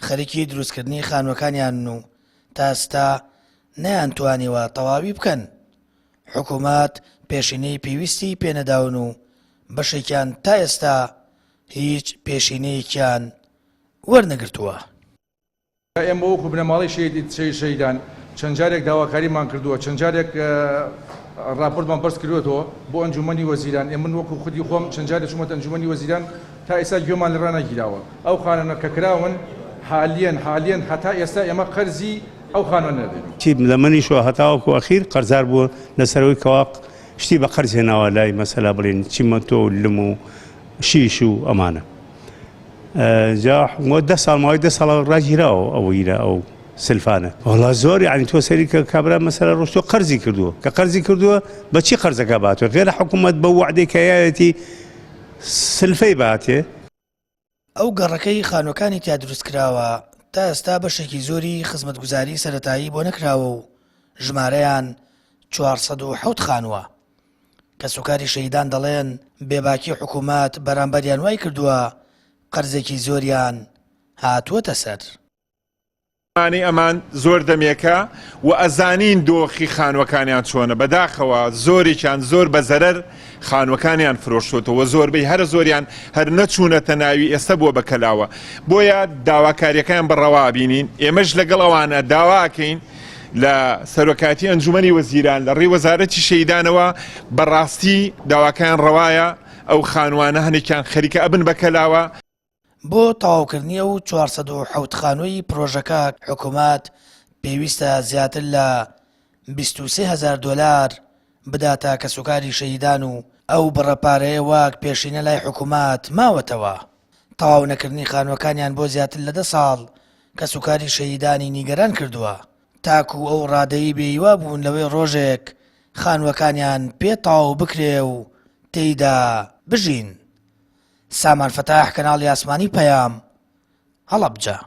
خەریکی دروستکردنی خانووەکانیان و تا ئێستا نەیانتوانیوە تەواوی بکەن. حکوومەت پێشینەی پێویستی پێنەداون و بەشێکیان تا ئێستا هیچ پێشینەیەکیان وەرنەگرتووە. ئێمە وەکو بنەماڵی شەیدان چەند جارێک داواکاریمان کردووە، چەند جارێک راپۆرتمان پرس کردوێتەوە بۆ ئەنجومەنی وەزیران. ئێمە وەکو خودی خۆم چەند جارێک چوومەتە ئەنجومەنی وەزیران تا ئێستا گوێمان لە ڕانەگیراوە. ئەو خانانە کە کراون حالیەن هەتا ئێستا ئێمە قەرزی ئەو خانوە نەدەین. چی لە منیشەوە هەتاوەکو ئەخیر قەرزار بووە لەسەرەوەی کەوا شتی بە قەرز هێناوە لای مەسەلا بڵێن چیمەتۆ و لم و شیش و ئەمانە. جا حکوومەت 10 ساڵ ماوەی 10 ساڵ ڕاگیراوە ئەو سلفانە. وڵا زۆر یعنی تۆ سەری کە کابرا مەسەلا ڕۆشتۆ قەرزی کردووە کە قەرزی کردووە بەچی قەرزەکە باتوە غێرە حکوومەت بە وعدەی کە یایەتی سلفەی باتێ. ئەو گەڕەکەی خانووەکانی تیا دروست کراوە تا ئێستا بەشێکی زۆری خزمەتگوزاری سەرەتایی بۆ نەکراوە و ژمارەیان 407 خانووە کە سوکاری شەیدان دەڵێن بێباکی حکوومەت بەرامبەریان وای کردووە قەرزێکی زۆریان هاتووەتە سەر. ئەمان زۆر دەمێکە و ئەزانین دۆخی خانووەکانیان چۆنە بەداخەوە زۆرێکیان زۆر بە زەرەر خانووەکانیان فرۆشتوتەوە زۆربەی هەر زۆریان هەر نەچوونەتە ناوی ئێستا بووە بەکەلاوە بۆیە داواکاریەکان بەڕەوا بینین ئێمەش لەگەڵ ئەوانە داواکەین لە سەرۆکاتی ئەنجومەنی وەزیران لە ڕێی وەزارەتی شەیدانەوە بەڕاستی داواکان ڕەوایە ئەو خانووانە هەنێکیان خەریکە ئەبن بەکەلاوە. بۆ تەواوکردنی و 407 خانووی پرۆژەکە حکوومەت پێویستە زیاتر لە 23,000 دۆلار بداتە کە سوکاری شەیدان و ئەو بڕەپارەیە واک پێشینە لای حکوومەت ماوەتەوە. تەواو نەکردنی خانووەکانیان بۆ زیاتر لە 10 ساڵ کە سوکاری شەیدانی نیگەران کردووە تاکو ئەو ڕادەیی بێیوا بوون لەوەی ڕۆژێک خانووەکانیان پێ تەواو بکرێ و تێیدا بژین. سامان فتاح کەناڵی ئاسمانی پەیام هەڵەبجە.